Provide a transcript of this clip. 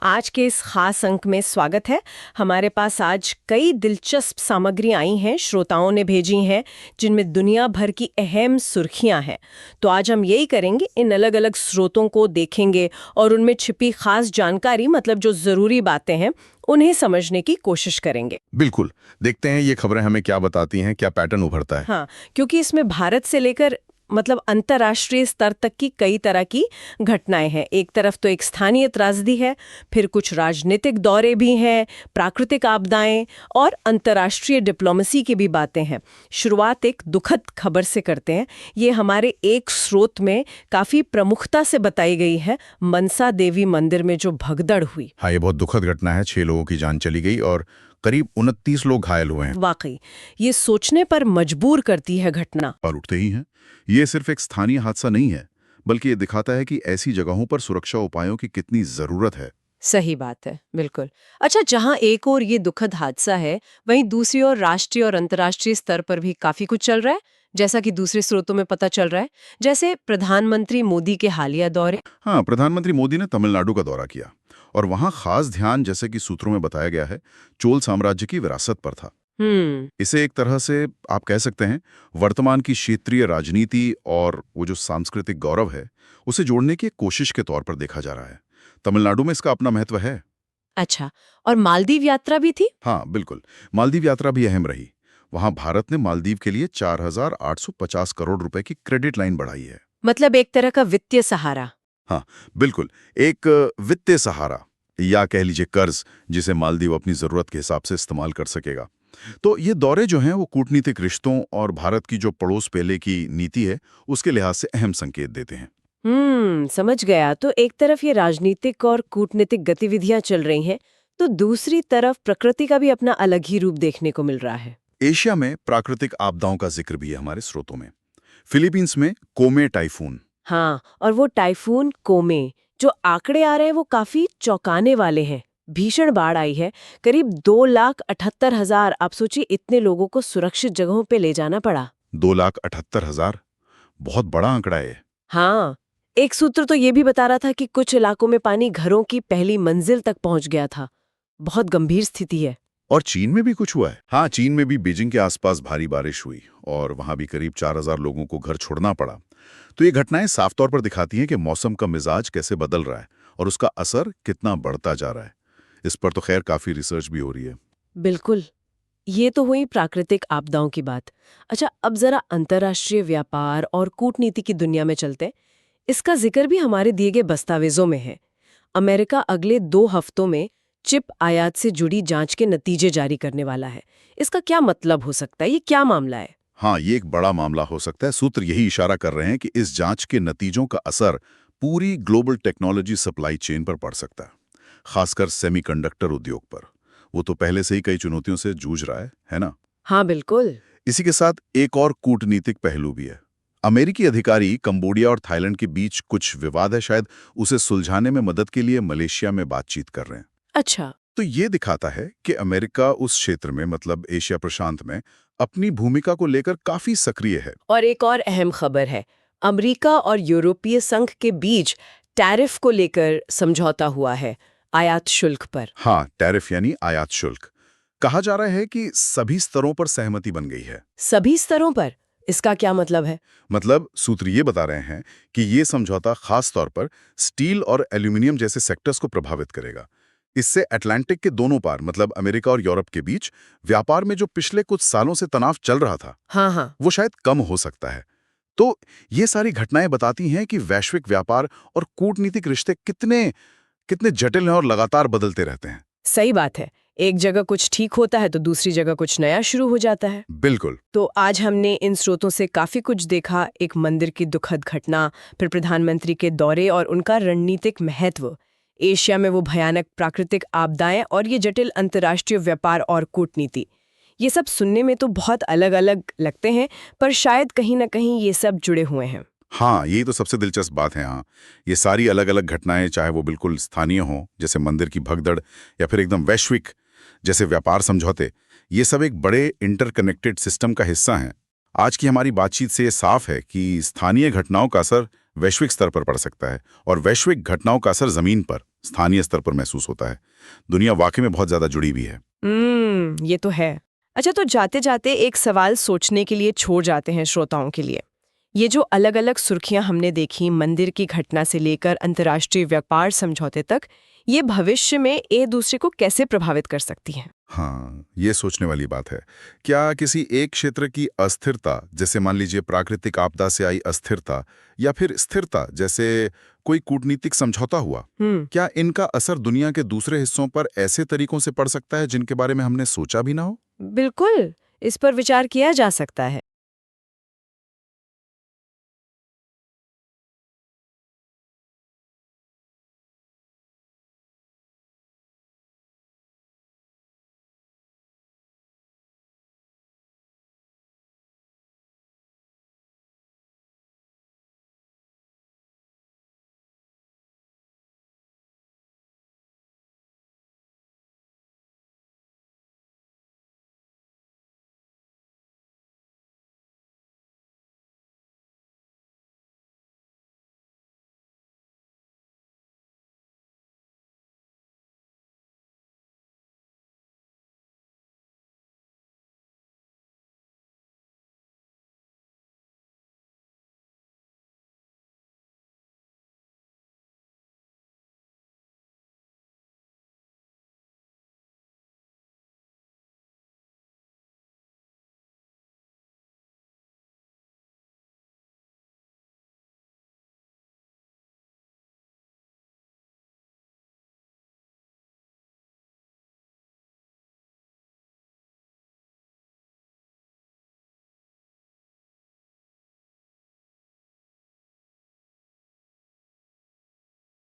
आज के इस खास अंक में स्वागत है। हमारे पास आज कई दिलचस्प सामग्री आई हैं, श्रोताओं ने भेजी हैं, जिनमें दुनिया भर की अहम सुर्खियां हैं। तो आज हम यही करेंगे, इन अलग अलग स्रोतों को देखेंगे और उनमें छिपी खास जानकारी, मतलब जो जरूरी बातें हैं, उन्हें समझने की कोशिश करेंगे। बिल्कुल। देखते हैं ये खबरें हमें क्या बताती हैं, क्या पैटर्न उभरता है। हाँ, क्योंकि इसमें भारत से लेकर अंतर्राष्ट्रीय स्तर तक की कई तरह की घटनाएं हैं। एक तरफ तो एक स्थानीय त्रासदी है, फिर कुछ राजनीतिक दौरे भी हैं, प्राकृतिक आपदाएं और अंतर्राष्ट्रीय डिप्लोमेसी की भी बातें हैं। शुरुआत एक दुखद खबर से करते हैं। ये हमारे एक स्रोत में काफी प्रमुखता से बताई गई है। मनसा देवी मंदिर में जो भगदड़ हुई। हाँ, ये बहुत दुखद घटना है। 6 लोगों की जान चली गई और करीब 29 लोग घायल हुए हैं। वाकई ये सोचने पर मजबूर करती है घटना। और उठते ही हैं। ये सिर्फ एक स्थानीय हादसा नहीं है, बल्कि ये दिखाता है कि ऐसी जगहों पर सुरक्षा उपायों की कितनी जरूरत है। सही बात है, बिल्कुल। अच्छा, जहां एक और ये दुखद हादसा है, वहीं दूसरी ओर राष्ट्रीय और अंतर्राष्ट्रीय स्तर पर भी काफी कुछ चल रहा है, जैसा कि दूसरे स्रोतों में पता चल रहा है। जैसे प्रधानमंत्री मोदी के हालिया दौरे। हाँ, प्रधानमंत्री मोदी ने तमिलनाडु का दौरा किया और वहां खास ध्यान, जैसे कि सूत्रों में बताया गया है, चोल साम्राज्य की विरासत पर था। इसे एक तरह से आप कह सकते हैं वर्तमान की क्षेत्रीय राजनीति और वो जो सांस्कृतिक गौरव है, उसे जोड़ने की एक कोशिश के तौर पर देखा जा रहा है। तमिलनाडु में इसका अपना महत्व है। अच्छा, और मालदीव यात्रा भी थी। हाँ, बिल्कुल। मालदीव यात्रा भी अहम रही। वहां भारत ने मालदीव के लिए 4,850 करोड़ रुपए की क्रेडिट लाइन बढ़ाई है। मतलब एक तरह का वित्तीय सहारा। हाँ, बिल्कुल। एक वित्तीय सहारा या कह लीजिए कर्ज, जिसे मालदीव अपनी जरूरत के हिसाब से इस्तेमाल कर सकेगा। तो ये दौरे जो हैं वो कूटनीतिक रिश्तों और भारत की जो पड़ोस पहले की नीति है, उसके लिहाज से अहम संकेत देते हैं। समझ गया। तो एक तरफ ये राजनीतिक और कूटनीतिक गतिविधियां चल रही हैं, तो दूसरी तरफ प्रकृति का भी अपना अलग ही रूप देखने को मिल रहा है। एशिया में प्राकृतिक आपदाओं का जिक्र भी है हमारे स्रोतों में। फिलीपींस में कोमे टाइफून। हाँ, और वो टाइफून कोमे, जो आंकड़े आ रहे हैं वो काफी चौंकाने वाले हैं। भीषण बाढ़ आई है, करीब 2,78,000। आप सोचिए, इतने लोगों को सुरक्षित जगहों पे ले जाना पड़ा। 2,78,000, बहुत बड़ा आंकड़ा है। हाँ, एक सूत्र तो ये भी बता रहा था कि कुछ इलाकों में पानी घरों की पहली मंजिल तक पहुंच गया था। बहुत गंभीर स्थिति है। और चीन में भी कुछ हुआ है। हाँ, चीन में भी बीजिंग के आसपास भारी बारिश हुई और वहां भी करीब 4,000 लोगों को घर छोड़ना पड़ा। तो ये घटनाएं साफ तौर पर दिखाती हैं कि मौसम का मिजाज कैसे बदल रहा है और उसका असर कितना बढ़ता जा रहा है। इस पर तो खैर काफी रिसर्च भी हो रही है। बिल्कुल। ये तो हुई प्राकृतिक आपदाओं की बात। अच्छा, अब जरा अंतर्राष्ट्रीय व्यापार और कूटनीति की दुनिया में चलते हैं। इसका जिक्र भी हमारे दिए गए दस्तावेजों में है। अमेरिका अगले 2 हफ्तों में चिप आयात से जुड़ी जांच के नतीजे जारी करने वाला है। इसका क्या मतलब हो सकता है? ये क्या मामला है? हाँ, ये एक बड़ा मामला हो सकता है। सूत्र यही इशारा कर रहे हैं कि इस जांच के नतीजों का असर पूरी ग्लोबल टेक्नोलॉजी सप्लाई चेन पर पड़ सकता है, खासकर सेमीकंडक्टर उद्योग पर। वो तो पहले से ही कई चुनौतियों से जूझ रहा है ना? हाँ, बिल्कुल। इसी के साथ एक और कूटनीतिक पहलू भी है। अमेरिकी अधिकारी कंबोडिया और थाईलैंड के बीच कुछ विवाद है, शायद उसे सुलझाने में मदद के लिए मलेशिया में बातचीत कर रहे हैं। अच्छा। तो ये दिखाता है कि अमेरिका उस क्षेत्र में, मतलब एशिया प्रशांत में, अपनी भूमिका को लेकर काफी सक्रिय है। और एक और अहम खबर है, अमेरिका और यूरोपीय संघ के बीच टैरिफ को लेकर समझौता हुआ है, आयात शुल्क पर। हाँ, टैरिफ यानी आयात शुल्क। कहा जा रहा है कि सभी स्तरों पर सहमति बन गई है। सभी स्तरों पर? इसका क्या मतलब है? मतलब सूत्र ये बता रहे हैं कि ये समझौता खास तौर पर स्टील और एल्यूमिनियम जैसे सेक्टर्स को प्रभावित करेगा। इससे अटलांटिक के दोनों पार, मतलब अमेरिका और यूरोप के बीच व्यापार में जो पिछले कुछ सालों से तनाव चल रहा था, हाँ हाँ, वो शायद कम हो सकता है। तो ये सारी घटनाएं बताती हैं कि वैश्विक व्यापार और कूटनीतिक रिश्ते कितने कितने जटिल हैं और लगातार बदलते रहते हैं। सही बात है। एक जगह कुछ ठीक होता है तो दूसरी जगह कुछ नया शुरू हो जाता है। बिल्कुल। तो आज हमने इन स्रोतों से काफी कुछ देखा। एक मंदिर की दुखद घटना, फिर प्रधानमंत्री के दौरे और उनका रणनीतिक महत्व, एशिया में वो भयानक प्राकृतिक आपदाएं और ये जटिल अंतर्राष्ट्रीय व्यापार और कूटनीति। ये सब सुनने में तो बहुत अलग अलग लगते हैं, पर शायद कहीं ना कहीं ये सब जुड़े हुए हैं। हाँ, यही तो सबसे दिलचस्प बात है। हाँ, ये सारी अलग अलग घटनाएं, चाहे वो बिल्कुल स्थानीय हों जैसे मंदिर की भगदड़, या फिर एकदम वैश्विक जैसे व्यापार समझौते, ये सब एक बड़े इंटरकनेक्टेड सिस्टम का हिस्सा हैं। आज की हमारी बातचीत से ये साफ है कि स्थानीय घटनाओं का असर वैश्विक स्तर पर पड़ सकता है और वैश्विक घटनाओं का असर जमीन पर। स्थानीय स्तर पर महसूस होता है। दुनिया वाकई में बहुत ज्यादा जुड़ी हुई है। ये तो है। अच्छा, तो जाते जाते एक सवाल सोचने के लिए छोड़ जाते हैं श्रोताओं के लिए। ये जो अलग अलग सुर्खियां हमने देखी, मंदिर की घटना से लेकर अंतर्राष्ट्रीय व्यापार समझौते तक, ये भविष्य में एक दूसरे को कैसे प्रभावित कर सकती हैं? हाँ, ये सोचने वाली बात है। क्या किसी एक क्षेत्र की अस्थिरता, जैसे मान लीजिए प्राकृतिक आपदा से आई अस्थिरता, या फिर स्थिरता जैसे कोई कूटनीतिक समझौता हुआ, क्या इनका असर दुनिया के दूसरे हिस्सों पर ऐसे तरीकों से पड़ सकता है जिनके बारे में हमने सोचा भी ना हो? बिल्कुल, इस पर विचार किया जा सकता है।